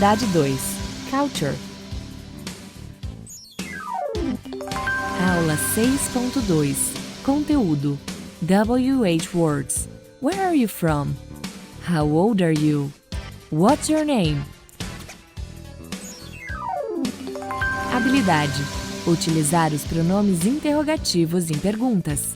Atividade 2. Culture. Aula 6.2. Conteúdo. WH words. Where are you from? How old are you? What's your name? Habilidade. Utilizar os pronomes interrogativos em perguntas.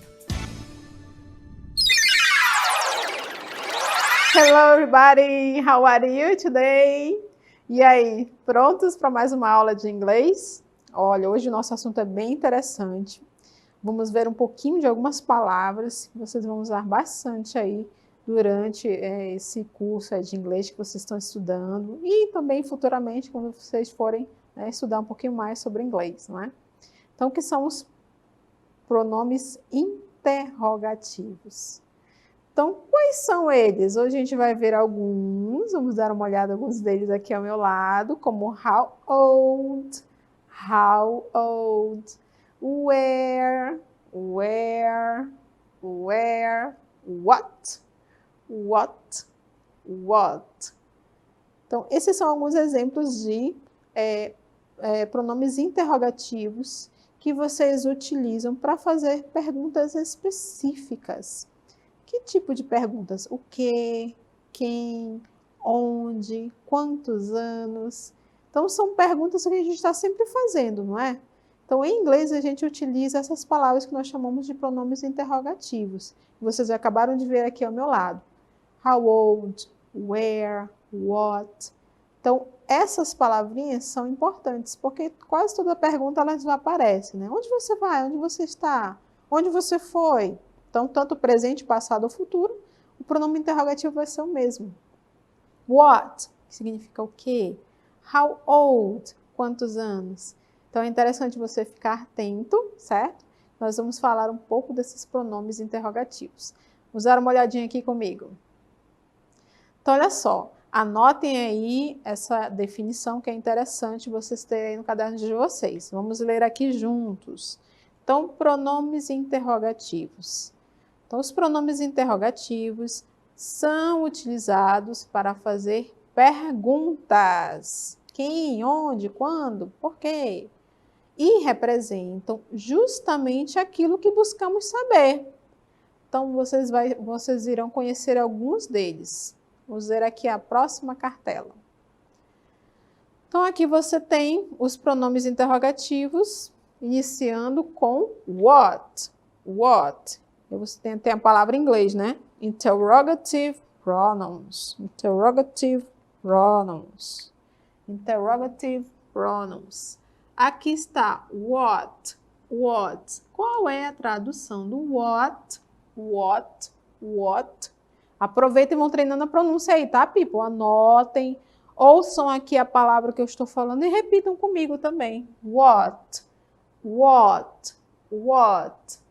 Hello everybody, how are you today? E aí, prontos para mais uma aula de inglês? Olha, hoje o nosso assunto é bem interessante. Vamos ver um pouquinho de algumas palavras que vocês vão usar bastante aí durante esse curso de inglês que vocês estão estudando e também futuramente quando vocês forem estudar um pouquinho mais sobre inglês, não é? Então, o que são os pronomes interrogativos? Então, quais são eles? Hoje a gente vai ver alguns, vamos dar uma olhada em alguns deles aqui ao meu lado, como how old, where, what. Então, esses são alguns exemplos de pronomes interrogativos que vocês utilizam para fazer perguntas específicas. Que tipo de perguntas? O que, quem, onde, quantos anos? Então, são perguntas que a gente está sempre fazendo, não é? Então, em inglês, a gente utiliza essas palavras que nós chamamos de pronomes interrogativos. Vocês acabaram de ver aqui ao meu lado. How old, where, what. Então, essas palavrinhas são importantes, porque quase toda pergunta elas aparecem, né? Onde você vai? Onde você está? Onde você foi? Então, tanto presente, passado ou futuro, o pronome interrogativo vai ser o mesmo. What, que significa o quê? How old, quantos anos? Então, é interessante você ficar atento, certo? Nós vamos falar um pouco desses pronomes interrogativos. Vamos dar uma olhadinha aqui comigo. Então, olha só, anotem aí essa definição que é interessante vocês terem aí no caderno de vocês. Vamos ler aqui juntos. Então, pronomes interrogativos. Então, os pronomes interrogativos são utilizados para fazer perguntas. Quem, onde, quando, por quê? E representam justamente aquilo que buscamos saber. Então, vocês irão conhecer alguns deles. Vamos ver aqui a próxima cartela. Então, aqui você tem os pronomes interrogativos, iniciando com what. What. Você tem a palavra em inglês, né? Interrogative pronouns. Interrogative pronouns. Interrogative pronouns. Aqui está what. What. Qual é a tradução do what? What. What. Aproveitem e vão treinando a pronúncia aí, tá, people? Anotem. Ouçam aqui a palavra que eu estou falando e repitam comigo também. What. What. What.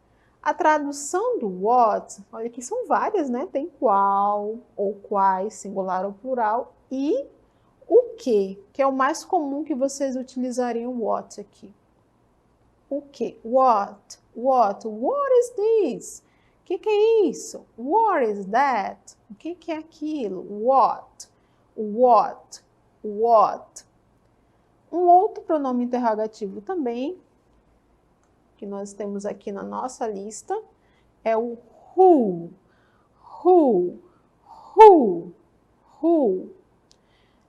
A tradução do what, olha aqui, são várias, né? Tem qual, ou quais, singular ou plural, e o que é o mais comum que vocês utilizariam what aqui. O que? What? What? What is this? O que é isso? What is that? O que é aquilo? What? What? What? Um outro pronome interrogativo também, que nós temos aqui na nossa lista, é o who. Who. Who. Who.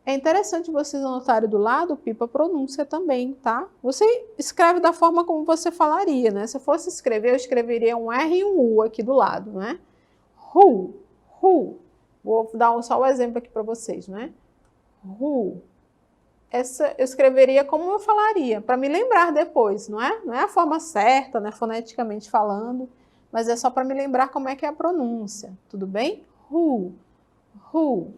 É interessante vocês anotarem do lado, Pipa, a pronúncia também, tá? Você escreve da forma como você falaria, né? Se eu fosse escrever, eu escreveria um R e um U aqui do lado, né? Who. Who. Vou dar só o exemplo aqui para vocês, né? Who. Essa eu escreveria como eu falaria, para me lembrar depois, não é? Não é a forma certa, né, foneticamente falando, mas é só para me lembrar como é que é a pronúncia, tudo bem? Who. Who.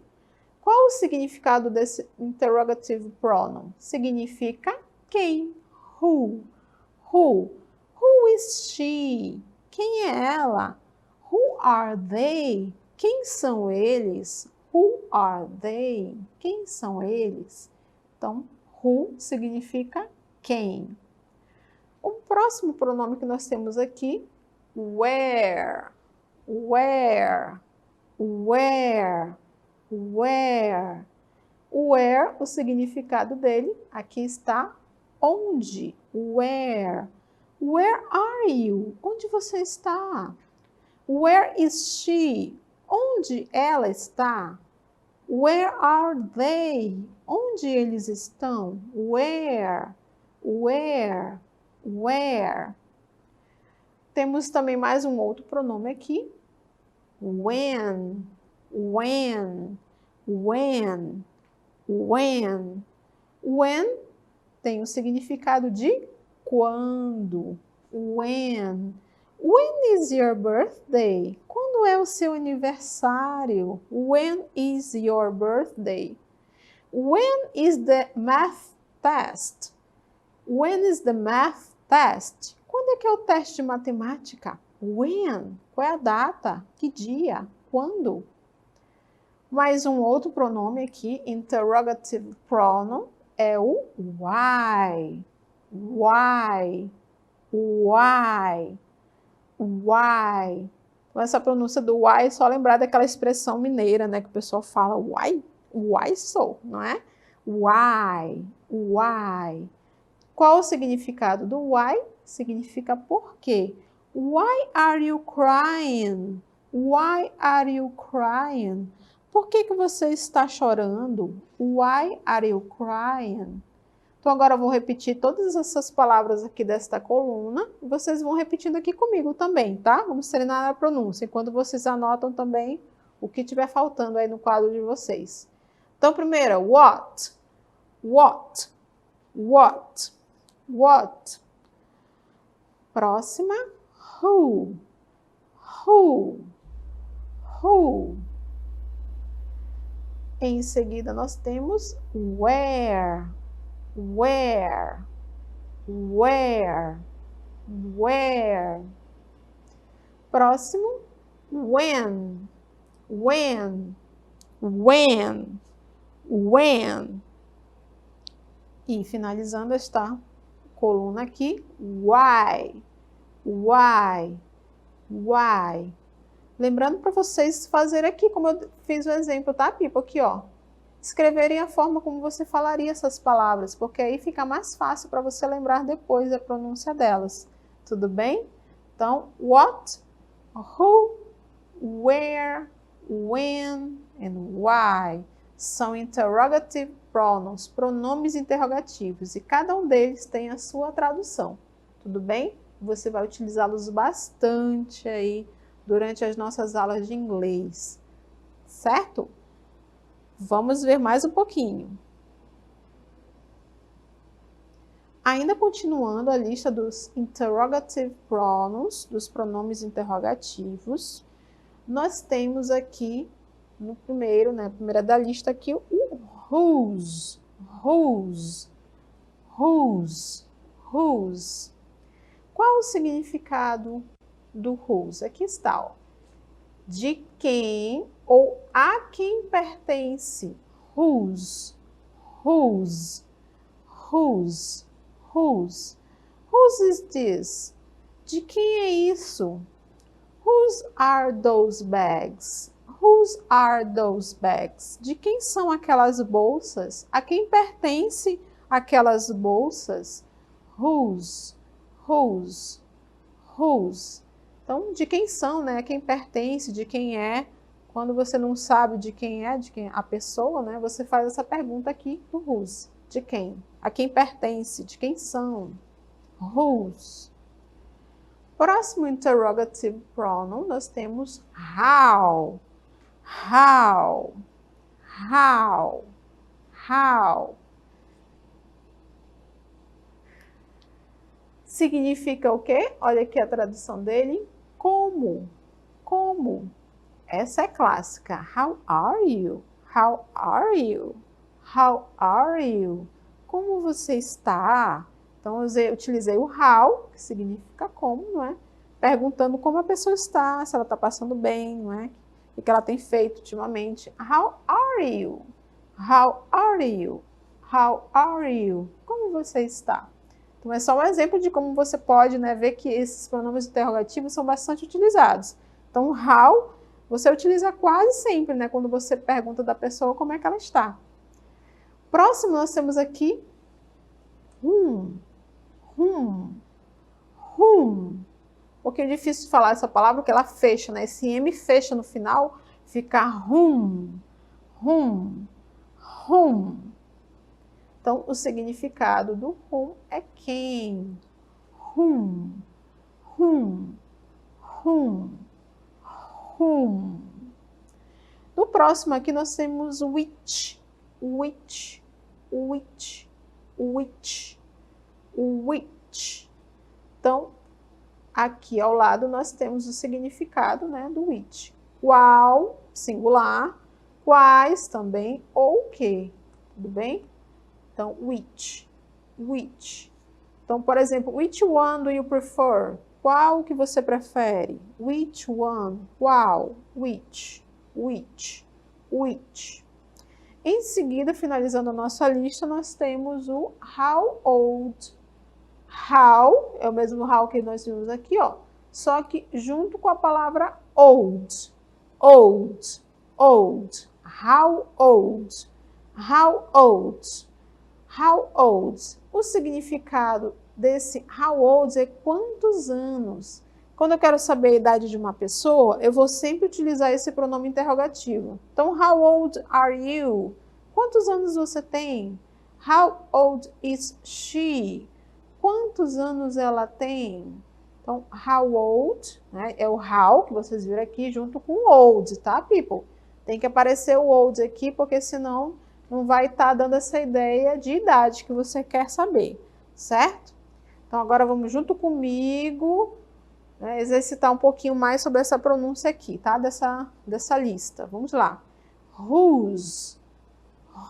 Qual o significado desse interrogative pronoun? Significa quem? Who. Who. Who is she? Quem é ela? Who are they? Quem são eles? Who are they? Quem são eles? Então, who significa quem. O próximo pronome que nós temos aqui, where. Where. Where. Where. Where, o significado dele, aqui está onde. Where. Where are you? Onde você está? Where is she? Onde ela está? Where are they? Onde eles estão? Where? Where? Where? Temos também mais um outro pronome aqui. When. When. When. When. When tem o significado de quando. When. When is your birthday? Quando é o seu aniversário? When is your birthday? When is the math test? When is the math test? Quando é que é o teste de matemática? When? Qual é a data? Que dia? Quando? Mais um outro pronome aqui, interrogative pronoun, é o why. Why? Why? Why? Então, essa pronúncia do why é só lembrar daquela expressão mineira, né? Que o pessoal fala, why? Why so? Não é? Why? Why? Qual o significado do why? Significa por quê. Why are you crying? Why are you crying? Por que você está chorando? Why are you crying? Então, agora eu vou repetir todas essas palavras aqui desta coluna. E vocês vão repetindo aqui comigo também, tá? Vamos treinar a pronúncia, enquanto vocês anotam também o que estiver faltando aí no quadro de vocês. Então, primeiro, what? What? What? What? Próxima, who? Who? Who? Em seguida, nós temos where, where, where, where. Próximo, when, when, when, when. E finalizando esta coluna aqui, why, why, why. Lembrando para vocês fazerem aqui, como eu fiz o exemplo, tá, Pipo? Aqui, ó. Escreverem a forma como você falaria essas palavras, porque aí fica mais fácil para você lembrar depois a pronúncia delas. Tudo bem? Então, what, who, where, when and why são interrogative pronouns, pronomes interrogativos, e cada um deles tem a sua tradução. Tudo bem? Você vai utilizá-los bastante aí durante as nossas aulas de inglês, certo? Vamos ver mais um pouquinho. Ainda continuando a lista dos interrogative pronouns, dos pronomes interrogativos, nós temos aqui no primeiro, né, primeira da lista aqui, o whose, whose, whose, whose. Qual o significado do whose? Aqui está, ó. De quem ou a quem pertence. Whose, whose, whose, whose. Whose is this? De quem é isso? Whose are those bags? Whose are those bags? De quem são aquelas bolsas? A quem pertence aquelas bolsas? Whose, whose, whose. Então, de quem são, né? A quem pertence, de quem é. Quando você não sabe de quem é a pessoa, né? Você faz essa pergunta aqui do whose. De quem? A quem pertence, de quem são. Whose. Próximo interrogative pronoun, nós temos how. How. How. How. Significa o quê? Olha aqui a tradução dele. Como? Como? Essa é clássica. How are you? How are you? How are you? Como você está? Então, eu utilizei o how, que significa como, não é? Perguntando como a pessoa está, se ela está passando bem, não é? O que ela tem feito ultimamente. How are you? How are you? How are you? Como você está? Então, é só um exemplo de como você pode, né, ver que esses pronomes interrogativos são bastante utilizados. Então, how, você utiliza quase sempre, né, quando você pergunta da pessoa como é que ela está. Próximo nós temos aqui rum. Um pouquinho difícil de falar essa palavra, porque ela fecha, né? Esse M fecha no final, fica rum. Então, o significado do rum é quem. Rum. No próximo aqui nós temos which. Então, aqui ao lado nós temos o significado, né, do which. Qual, singular, quais também, ou que, tudo bem? Então, which. Então, por exemplo, which one do you prefer? Qual que você prefere? Which one? Qual? Which. Em seguida, finalizando a nossa lista, nós temos o how old. How é o mesmo how que nós vimos aqui, ó, só que junto com a palavra old. How old. O significado desse how old é quantos anos. Quando eu quero saber a idade de uma pessoa, eu vou sempre utilizar esse pronome interrogativo. Então, how old are you? Quantos anos você tem? How old is she? Quantos anos ela tem? Então, how old, né, é o how que vocês viram aqui junto com o old, tá, people? Tem que aparecer o old aqui, porque senão não vai estar dando essa ideia de idade que você quer saber, certo? Então, agora vamos junto comigo, né, exercitar um pouquinho mais sobre essa pronúncia aqui, tá? Dessa lista. Vamos lá. Whose.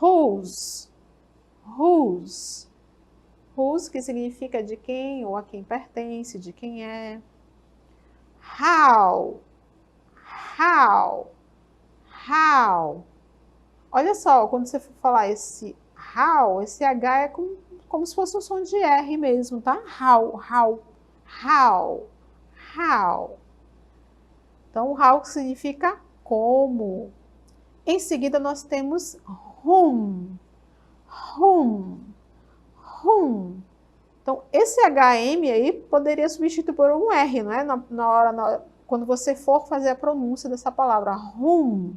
Whose, que significa de quem ou a quem pertence, de quem é. How. Olha só, quando você for falar esse how, esse H é como se fosse um som de R mesmo, tá? How. Então, how significa como. Em seguida, nós temos whom. Então, esse HM aí poderia substituir por um R, não é? Quando você for fazer a pronúncia dessa palavra. Whom.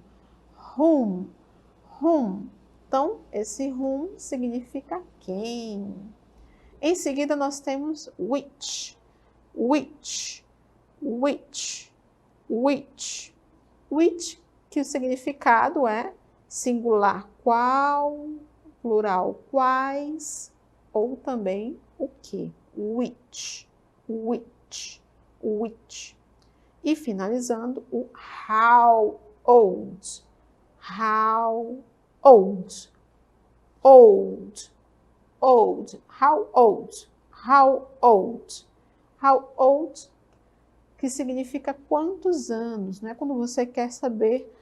Então, esse whom significa quem. Em seguida, nós temos which, que o significado é singular qual, plural quais, ou também o que. Which. E finalizando, o how old. How old, que significa quantos anos, né? Quando você quer saber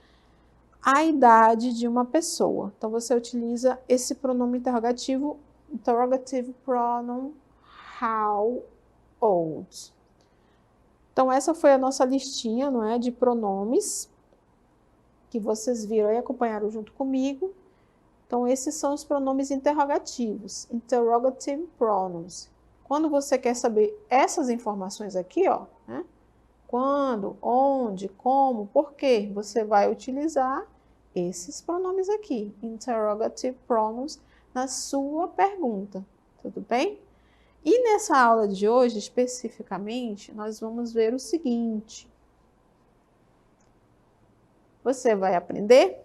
a idade de uma pessoa. Então, você utiliza esse pronome interrogativo, interrogative pronoun, how old. Então, essa foi a nossa listinha, não é, de pronomes que vocês viram e acompanharam junto comigo. Então, esses são os pronomes interrogativos, interrogative pronouns. Quando você quer saber essas informações aqui, ó, né? Quando, onde, como, por quê, você vai utilizar esses pronomes aqui, interrogative pronouns, na sua pergunta, tudo bem? E nessa aula de hoje, especificamente, nós vamos ver o seguinte. Você vai aprender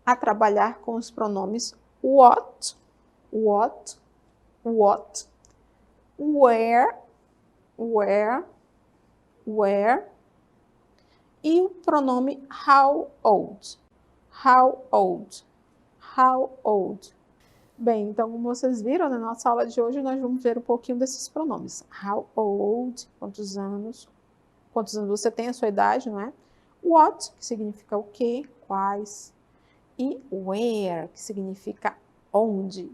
a trabalhar com os pronomes what, where, e o pronome how old. Bem, então, como vocês viram na nossa aula de hoje, nós vamos ver um pouquinho desses pronomes. How old, quantos anos você tem, a sua idade, não é? What, que significa o quê, quais, e where, que significa onde.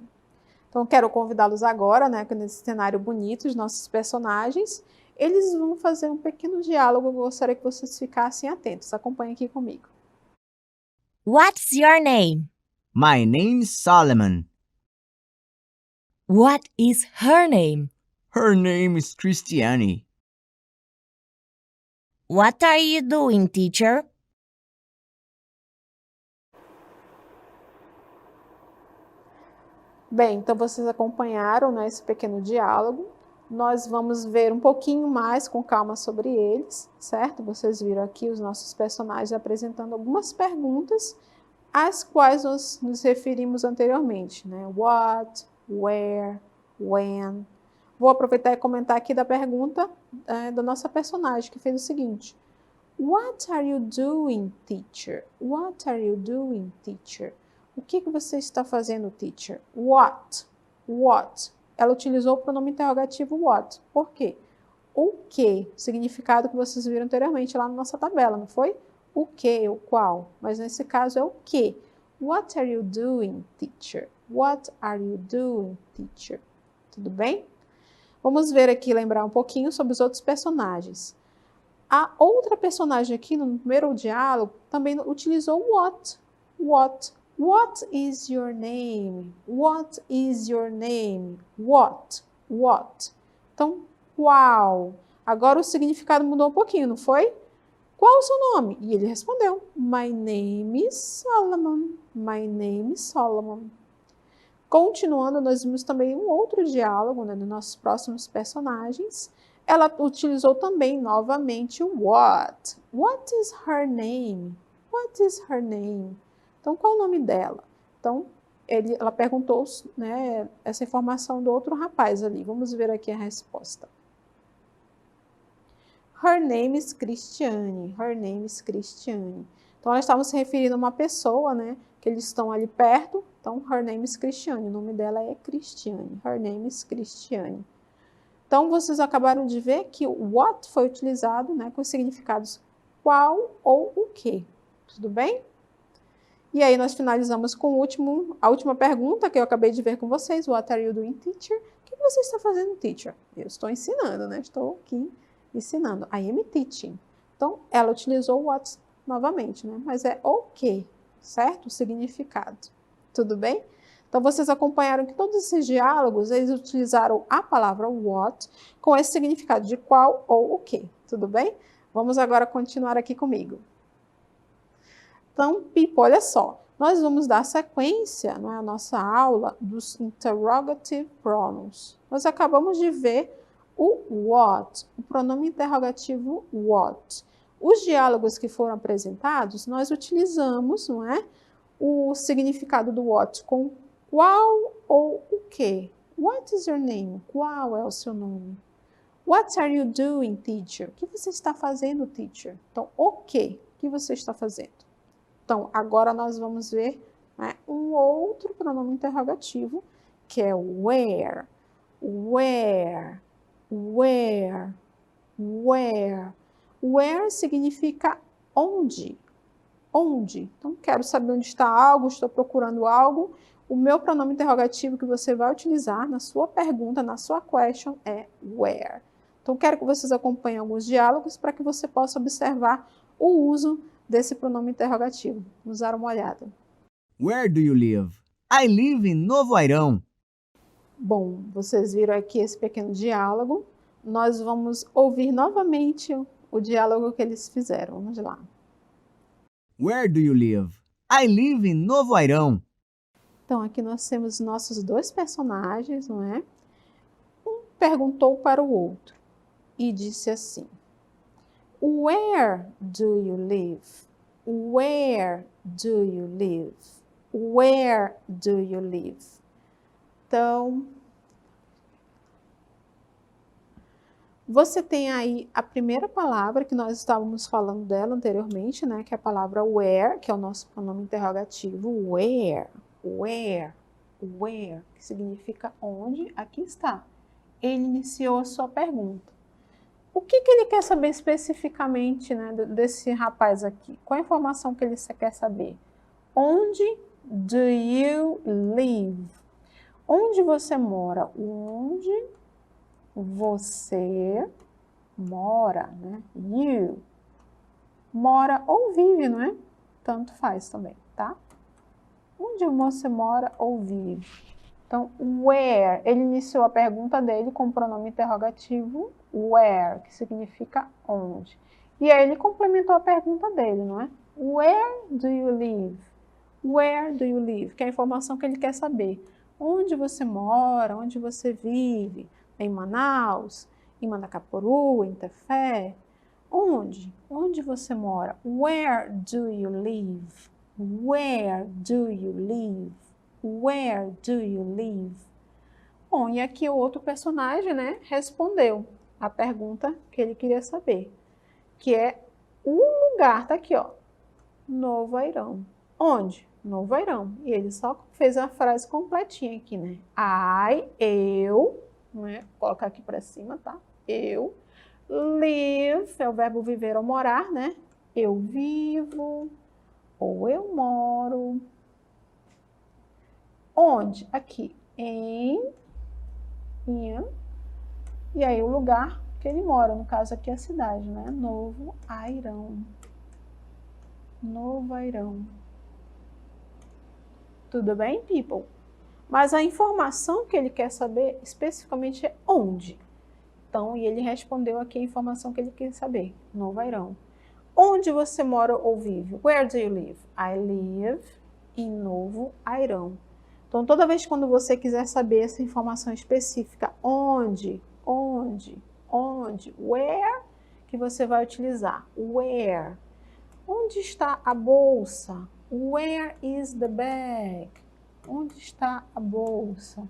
Então, quero convidá-los agora, né, nesse cenário bonito, os nossos personagens, eles vão fazer um pequeno diálogo, eu gostaria que vocês ficassem atentos. Acompanhem aqui comigo. What's your name? My name's Solomon. What is her name? Her name is Christiane. What are you doing, teacher? Bem, então vocês acompanharam, né, esse pequeno diálogo. Nós vamos ver um pouquinho mais com calma sobre eles, certo? Vocês viram aqui os nossos personagens apresentando algumas perguntas às quais nós nos referimos anteriormente, né? What, where, when. Vou aproveitar e comentar aqui da pergunta da nossa personagem, que fez o seguinte. What are you doing, teacher? What are you doing, teacher? O que você está fazendo, teacher? What? What? Ela utilizou o pronome interrogativo what. Por quê? O que? Significado que vocês viram anteriormente lá na nossa tabela, não foi? O que, o qual. Mas nesse caso é o que. What are you doing, teacher? What are you doing, teacher? Tudo bem? Vamos ver aqui, lembrar um pouquinho sobre os outros personagens. A outra personagem aqui no primeiro diálogo também utilizou what. What? What is your name? What is your name? What? What? Então, qual? Agora o significado mudou um pouquinho, não foi? Qual o seu nome? E ele respondeu, My name is Solomon. My name is Solomon. Continuando, nós vimos também um outro diálogo, né, dos nossos próximos personagens. Ela utilizou também novamente o what. What is her name? What is her name? Então, qual o nome dela? Então, ela perguntou, né, essa informação do outro rapaz ali. Vamos ver aqui a resposta. Her name is Christiane. Her name is Christiane. Então, elas estavam se referindo a uma pessoa, né, que eles estão ali perto. Então, her name is Christiane. O nome dela é Cristiane. Her name is Christiane. Então, vocês acabaram de ver que o what foi utilizado, né, com os significados qual ou o que. Tudo bem? E aí, nós finalizamos com a última pergunta que eu acabei de ver com vocês. What are you doing, teacher? O que você está fazendo, teacher? Eu estou ensinando, né? Estou aqui ensinando. I am teaching. Então, ela utilizou o what novamente, né? Mas é o que, certo? O significado. Tudo bem? Então, vocês acompanharam que todos esses diálogos, eles utilizaram a palavra what com esse significado de qual ou o que. Tudo bem? Vamos agora continuar aqui comigo. Então, Pipo, olha só. Nós vamos dar sequência, não é, à nossa aula dos interrogative pronouns. Nós acabamos de ver o what, o pronome interrogativo what. Os diálogos que foram apresentados, nós utilizamos, não é, o significado do what com qual ou o que. What is your name? Qual é o seu nome? What are you doing, teacher? O que você está fazendo, teacher? Então, o que você está fazendo? Então, agora nós vamos ver, né, um outro pronome interrogativo, que é where. Where. Where. Where. Where significa onde. Onde? Então, quero saber onde está algo, estou procurando algo. O meu pronome interrogativo que você vai utilizar na sua pergunta, na sua question, é where. Então, quero que vocês acompanhem alguns diálogos para que você possa observar o uso desse pronome interrogativo. Vamos dar uma olhada. Where do you live? I live in Novo Airão. Bom, vocês viram aqui esse pequeno diálogo. Nós vamos ouvir novamente o diálogo que eles fizeram. Vamos lá. Where do you live? I live in Novo Airão. Então, aqui nós temos nossos dois personagens, não é? Um perguntou para o outro e disse assim: Where do you live? Where do you live? Where do you live? Então, você tem aí a primeira palavra que nós estávamos falando dela anteriormente, né? Que é a palavra where, que é o nosso pronome interrogativo. Where, where, where, que significa onde, aqui está. Ele iniciou a sua pergunta. O que ele quer saber especificamente, né, desse rapaz aqui? Qual a informação que ele quer saber? Onde do you live? Onde você mora? Onde você mora, né? You. Mora ou vive, não é? Tanto faz também, tá? Onde você mora ou vive? Então, where, ele iniciou a pergunta dele com o pronome interrogativo where, que significa onde. E aí ele complementou a pergunta dele, não é? Where do you live? Where do you live? Que é a informação que ele quer saber. Onde você mora, onde você vive? Em Manaus, em Mandacaporu, em Tefé? Onde? Onde você mora? Where do you live? Where do you live? Where do you live? Bom, e aqui o outro personagem, né, respondeu a pergunta que ele queria saber, que é o lugar, tá aqui, ó, Novo Airão. Onde? Novo Airão. E ele só fez a frase completinha aqui, né? Eu, né, vou colocar aqui para cima, tá? Eu, live, é o verbo viver ou morar, né? Eu vivo, ou eu moro. Onde? Aqui, in, e aí o lugar que ele mora, no caso aqui a cidade, né? Novo Airão. Novo Airão. Tudo bem, people? Mas a informação que ele quer saber especificamente é onde. Então, e ele respondeu aqui a informação que ele quer saber. Novo Airão. Onde você mora ou vive? Where do you live? I live em Novo Airão. Então, toda vez quando você quiser saber essa informação específica, onde, where, que você vai utilizar. Where. Onde está a bolsa? Where is the bag? Onde está a bolsa?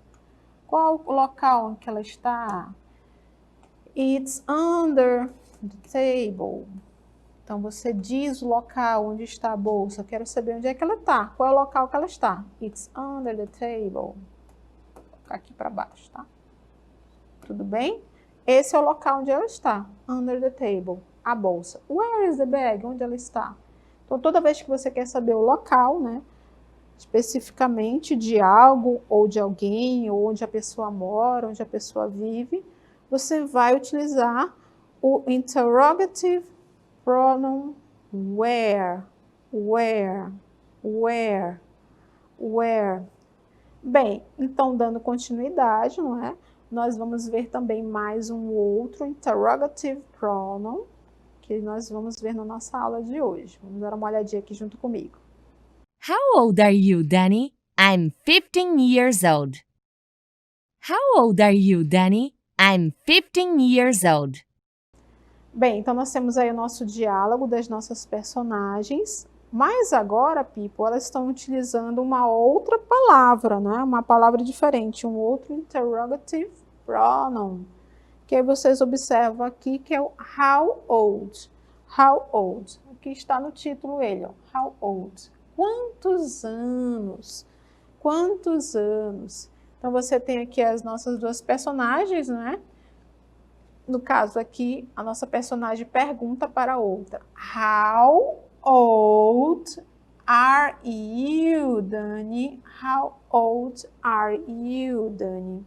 Qual o local em que ela está? It's under the table. Então, você diz o local onde está a bolsa. Eu quero saber onde é que ela está. Qual é o local que ela está? It's under the table. Vou colocar aqui para baixo, tá? Tudo bem? Esse é o local onde ela está. Under the table. A bolsa. Where is the bag? Onde ela está? Então, toda vez que você quer saber o local, né? Especificamente de algo ou de alguém, ou onde a pessoa mora, onde a pessoa vive, você vai utilizar o interrogative pronoun where. Bem, então dando continuidade, não é? Nós vamos ver também mais um outro interrogative pronoun que nós vamos ver na nossa aula de hoje. Vamos dar uma olhadinha aqui junto comigo. How old are you, Danny? I'm 15 years old. How old are you, Danny? I'm 15 years old. Bem, então nós temos aí o nosso diálogo das nossas personagens, mas agora, people, elas estão utilizando uma outra palavra, né? Uma palavra diferente, um outro interrogative pronoun, que aí vocês observam aqui que é o how old. How old. Aqui está no título ele, ó. How old. Quantos anos? Quantos anos? Então você tem aqui as nossas duas personagens, né? No caso aqui, a nossa personagem pergunta para a outra. How old are you, Dani? How old are you, Dani?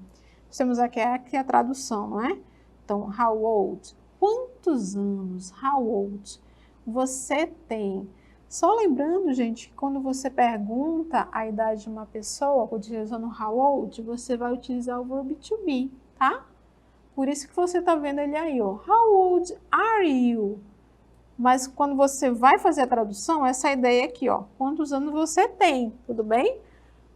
Temos aqui a tradução, não é? Então, how old? Quantos anos? How old? Você tem? Só lembrando, gente, que quando você pergunta a idade de uma pessoa, utilizando how old, você vai utilizar o verbo to be, tá? Por isso que você está vendo ele aí, ó. How old are you? Mas quando você vai fazer a tradução, essa ideia aqui, ó. Quantos anos você tem? Tudo bem?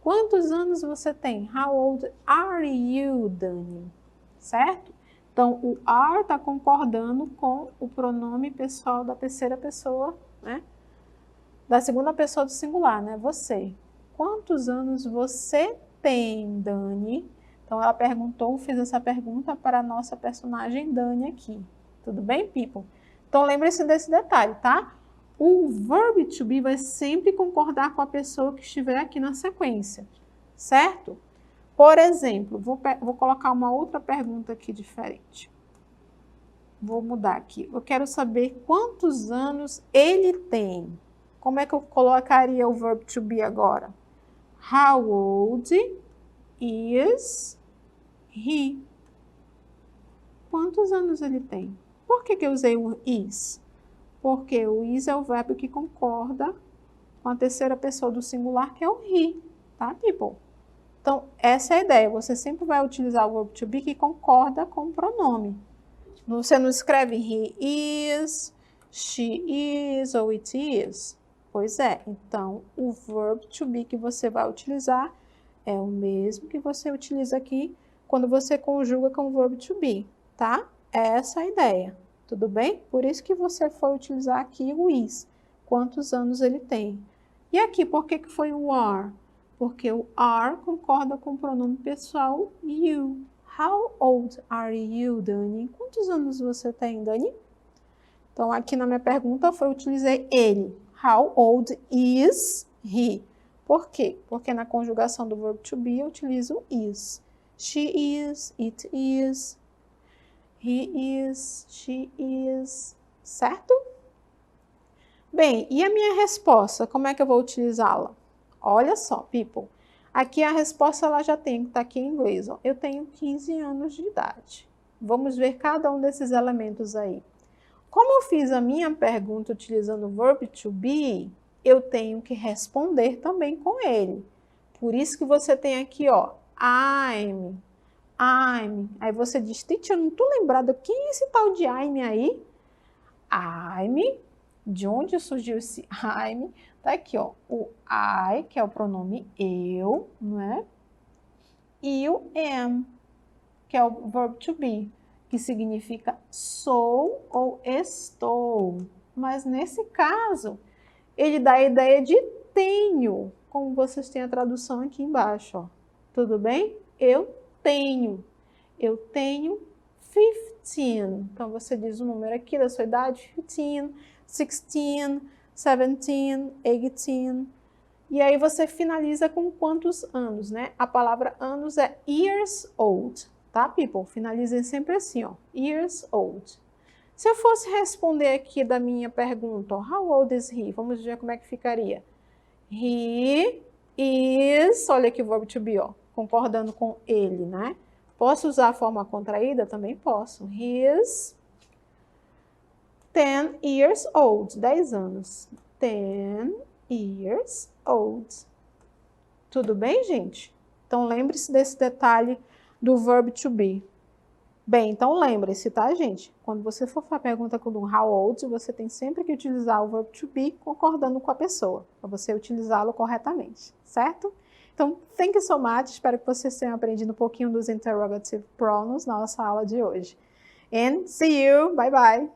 Quantos anos você tem? How old are you, Dani? Certo? Então, o are está concordando com o pronome pessoal da terceira pessoa, né? Da segunda pessoa do singular, né? Você. Quantos anos você tem, Dani? Então, ela perguntou, fez essa pergunta para a nossa personagem Dani aqui. Tudo bem, people? Então, lembre-se desse detalhe, tá? O verbo to be vai sempre concordar com a pessoa que estiver aqui na sequência, certo? Por exemplo, vou colocar uma outra pergunta aqui diferente. Vou mudar aqui. Eu quero saber quantos anos ele tem. Como é que eu colocaria o verbo to be agora? How old is he? Quantos anos ele tem? Por que eu usei o is? Porque o is é o verbo que concorda com a terceira pessoa do singular, que é o he, tá, people? Então, essa é a ideia. Você sempre vai utilizar o verbo to be que concorda com o pronome. Você não escreve he is, she is ou it is. Pois é, então o verbo to be que você vai utilizar é o mesmo que você utiliza aqui quando você conjuga com o verbo to be, tá? Essa é a ideia, tudo bem? Por isso que você foi utilizar aqui o is, quantos anos ele tem. E aqui, por que foi o are? Porque o are concorda com o pronome pessoal you. How old are you, Dani? Quantos anos você tem, Dani? Então, aqui na minha pergunta eu utilizei ele. How old is he? Por quê? Porque na conjugação do verbo to be eu utilizo is. She is, it is, he is, she is, certo? Bem, e a minha resposta, como é que eu vou utilizá-la? Olha só, people. Aqui a resposta ela já tem que estar aqui em inglês. Ó. Eu tenho 15 anos de idade. Vamos ver cada um desses elementos aí. Como eu fiz a minha pergunta utilizando o verbo to be, eu tenho que responder também com ele. Por isso que você tem aqui, ó, I'm. Aí você diz, teacher, eu não estou lembrada, quem é esse tal de I'm aí? I'm, de onde surgiu esse I'm? Tá aqui, ó, o I, que é o pronome eu, não é? E o am, que é o verbo to be, que significa sou ou estou. Mas nesse caso, ele dá a ideia de tenho, como vocês têm a tradução aqui embaixo, ó. Tudo bem? Eu tenho 15. Então, você diz o número aqui da sua idade, 15, 16, 17, 18. E aí você finaliza com quantos anos, né? A palavra anos é years old, tá, people? Finalizem sempre assim, ó, years old. Se eu fosse responder aqui da minha pergunta, ó, how old is he? Vamos ver como é que ficaria. He is, olha aqui o verbo to be, ó, concordando com ele, né? Posso usar a forma contraída? Também posso. He is 10 years old, 10 anos. 10 years old. Tudo bem, gente? Então, lembre-se desse detalhe do verbo to be. Bem, então lembre-se, tá, gente? Quando você for fazer a pergunta com o how old, você tem sempre que utilizar o verbo to be concordando com a pessoa, para você utilizá-lo corretamente, certo? Então, thank you so much. Espero que vocês tenham aprendido um pouquinho dos interrogative pronouns na nossa aula de hoje. And see you. Bye, bye.